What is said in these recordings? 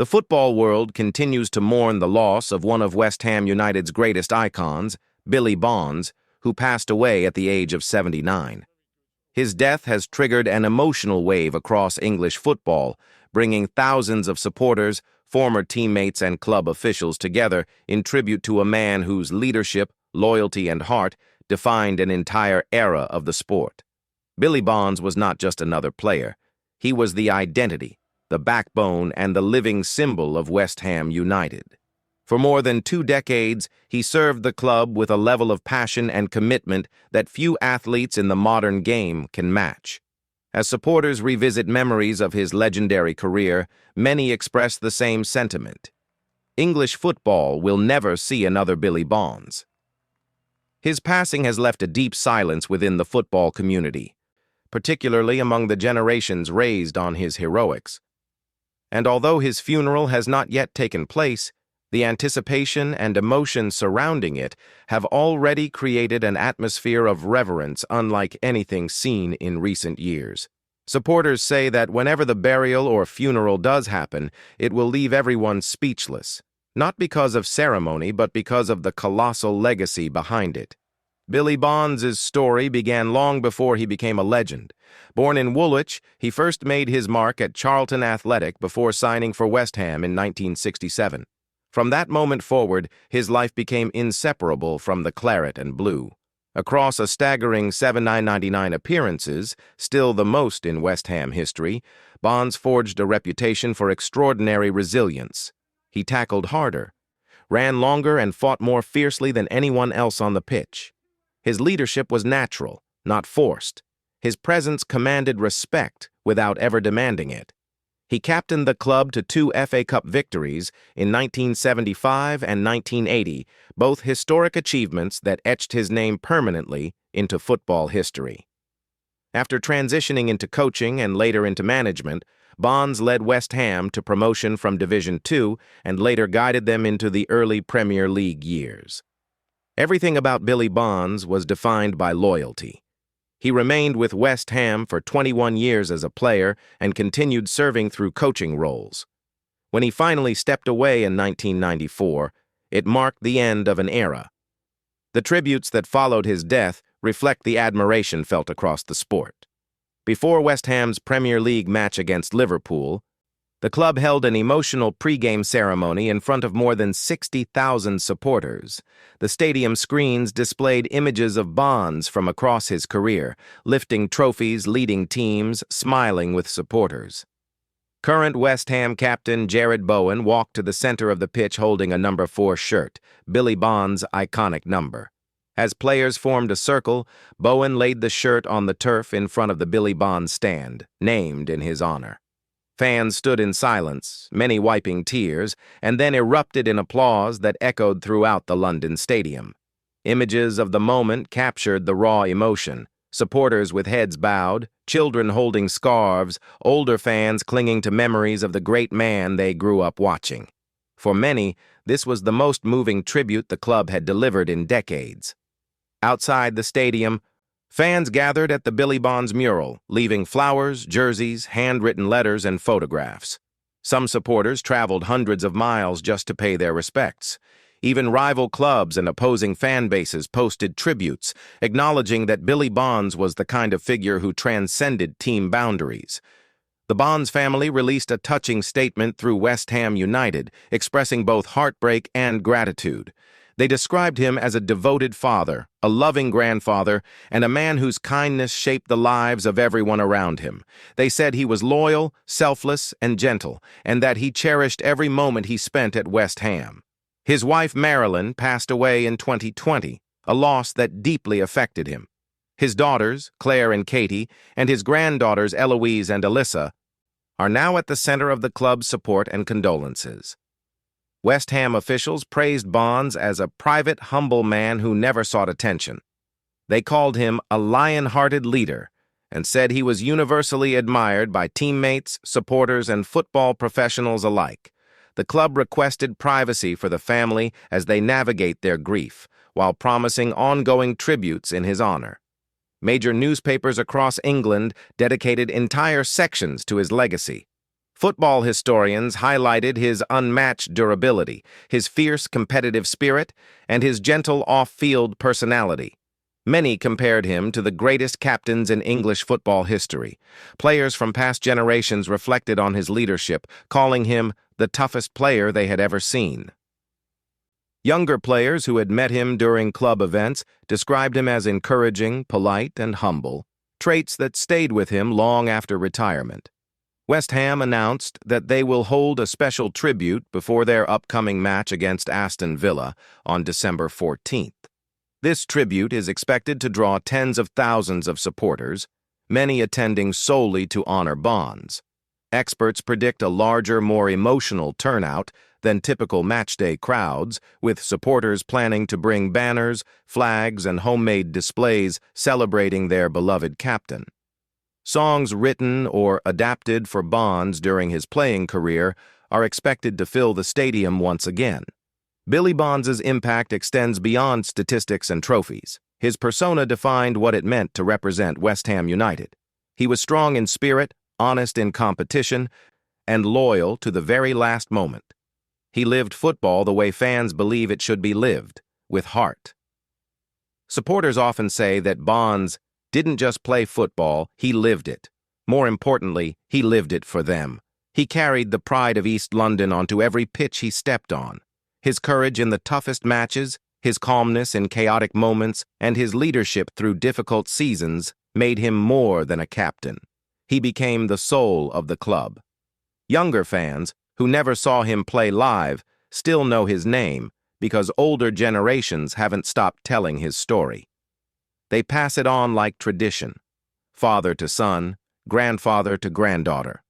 The football world continues to mourn the loss of one of West Ham United's greatest icons, Billy Bonds, who passed away at the age of 79. His death has triggered an emotional wave across English football, bringing thousands of supporters, former teammates, and club officials together in tribute to a man whose leadership, loyalty, and heart defined an entire era of the sport. Billy Bonds was not just another player. He was the identity, the backbone, and the living symbol of West Ham United. For more than 2 decades, he served the club with a level of passion and commitment that few athletes in the modern game can match. As supporters revisit memories of his legendary career, many express the same sentiment. English football will never see another Billy Bonds. His passing has left a deep silence within the football community, particularly among the generations raised on his heroics. And although his funeral has not yet taken place, the anticipation and emotion surrounding it have already created an atmosphere of reverence unlike anything seen in recent years. Supporters say that whenever the burial or funeral does happen, it will leave everyone speechless, not because of ceremony, but because of the colossal legacy behind it. Billy Bonds' story began long before he became a legend. Born in Woolwich, he first made his mark at Charlton Athletic before signing for West Ham in 1967. From that moment forward, his life became inseparable from the claret and blue. Across a staggering 799 appearances, still the most in West Ham history, Bonds forged a reputation for extraordinary resilience. He tackled harder, ran longer, and fought more fiercely than anyone else on the pitch. His leadership was natural, not forced. His presence commanded respect without ever demanding it. He captained the club to 2 FA Cup victories in 1975 and 1980, both historic achievements that etched his name permanently into football history. After transitioning into coaching and later into management, Bonds led West Ham to promotion from Division II and later guided them into the early Premier League years. Everything about Billy Bonds was defined by loyalty. He remained with West Ham for 21 years as a player and continued serving through coaching roles. When he finally stepped away in 1994, it marked the end of an era. The tributes that followed his death reflect the admiration felt across the sport. Before West Ham's Premier League match against Liverpool, the club held an emotional pre-game ceremony in front of more than 60,000 supporters. The stadium screens displayed images of Bonds from across his career, lifting trophies, leading teams, smiling with supporters. Current West Ham captain Jarrod Bowen walked to the center of the pitch holding a number 4 shirt, Billy Bonds' iconic number. As players formed a circle, Bowen laid the shirt on the turf in front of the Billy Bonds stand, named in his honor. Fans stood in silence, many wiping tears, and then erupted in applause that echoed throughout the London stadium. Images of the moment captured the raw emotion. Supporters with heads bowed, children holding scarves, older fans clinging to memories of the great man they grew up watching. For many, this was the most moving tribute the club had delivered in decades. Outside the stadium, fans gathered at the Billy Bonds mural, leaving flowers, jerseys, handwritten letters, and photographs. Some supporters traveled hundreds of miles just to pay their respects. Even rival clubs and opposing fan bases posted tributes, acknowledging that Billy Bonds was the kind of figure who transcended team boundaries. The Bonds family released a touching statement through West Ham United, expressing both heartbreak and gratitude. They described him as a devoted father, a loving grandfather, and a man whose kindness shaped the lives of everyone around him. They said he was loyal, selfless, and gentle, and that he cherished every moment he spent at West Ham. His wife, Marilyn, passed away in 2020, a loss that deeply affected him. His daughters, Claire and Katie, and his granddaughters, Eloise and Alyssa, are now at the center of the club's support and condolences. West Ham officials praised Bonds as a private, humble man who never sought attention. They called him a lion-hearted leader and said he was universally admired by teammates, supporters, and football professionals alike. The club requested privacy for the family as they navigate their grief, while promising ongoing tributes in his honor. Major newspapers across England dedicated entire sections to his legacy. Football historians highlighted his unmatched durability, his fierce competitive spirit, and his gentle off-field personality. Many compared him to the greatest captains in English football history. Players from past generations reflected on his leadership, calling him the toughest player they had ever seen. Younger players who had met him during club events described him as encouraging, polite, and humble, traits that stayed with him long after retirement. West Ham announced that they will hold a special tribute before their upcoming match against Aston Villa on December 14th. This tribute is expected to draw tens of thousands of supporters, many attending solely to honor Bonds. Experts predict a larger, more emotional turnout than typical matchday crowds, with supporters planning to bring banners, flags, and homemade displays celebrating their beloved captain. Songs written or adapted for Bonds during his playing career are expected to fill the stadium once again. Billy Bonds' impact extends beyond statistics and trophies. His persona defined what it meant to represent West Ham United. He was strong in spirit, honest in competition, and loyal to the very last moment. He lived football the way fans believe it should be lived, with heart. Supporters often say that Bonds didn't just play football, he lived it. More importantly, he lived it for them. He carried the pride of East London onto every pitch he stepped on. His courage in the toughest matches, his calmness in chaotic moments, and his leadership through difficult seasons made him more than a captain. He became the soul of the club. Younger fans, who never saw him play live, still know his name because older generations haven't stopped telling his story. They pass it on like tradition, father to son, grandfather to granddaughter.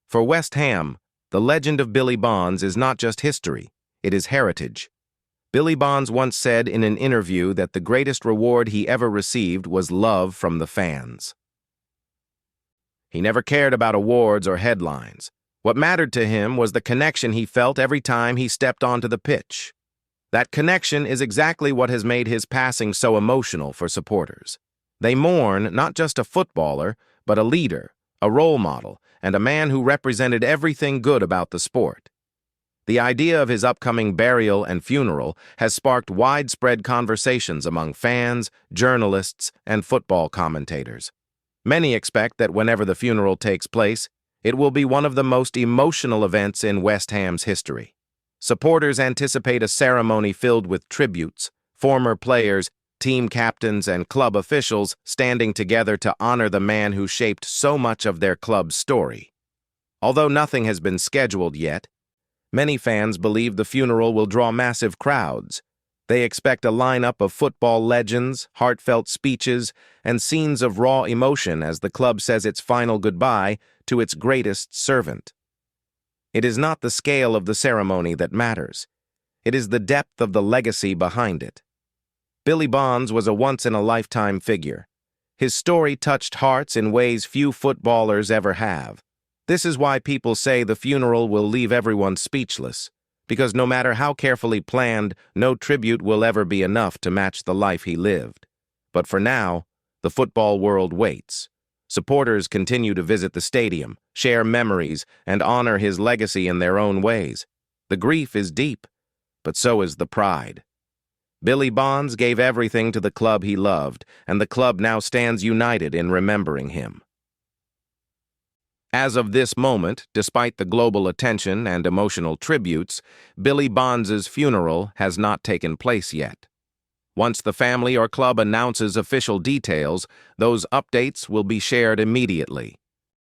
For West Ham, the legend of Billy Bonds is not just history, it is heritage. Billy Bonds once said in an interview that the greatest reward he ever received was love from the fans. He never cared about awards or headlines. What mattered to him was the connection he felt every time he stepped onto the pitch. That connection is exactly what has made his passing so emotional for supporters. They mourn not just a footballer, but a leader, a role model, and a man who represented everything good about the sport. The idea of his upcoming burial and funeral has sparked widespread conversations among fans, journalists, and football commentators. Many expect that whenever the funeral takes place, it will be one of the most emotional events in West Ham's history. Supporters anticipate a ceremony filled with tributes, former players, team captains, and club officials standing together to honor the man who shaped so much of their club's story. Although nothing has been scheduled yet, many fans believe the funeral will draw massive crowds. They expect a lineup of football legends, heartfelt speeches, and scenes of raw emotion as the club says its final goodbye to its greatest servant. It is not the scale of the ceremony that matters. It is the depth of the legacy behind it. Billy Bonds was a once-in-a-lifetime figure. His story touched hearts in ways few footballers ever have. This is why people say the funeral will leave everyone speechless, because no matter how carefully planned, no tribute will ever be enough to match the life he lived. But for now, the football world waits. Supporters continue to visit the stadium, share memories, and honor his legacy in their own ways. The grief is deep, but so is the pride. Billy Bonds gave everything to the club he loved, and the club now stands united in remembering him. As of this moment, despite the global attention and emotional tributes, Billy Bonds' funeral has not taken place yet. Once the family or club announces official details, those updates will be shared immediately.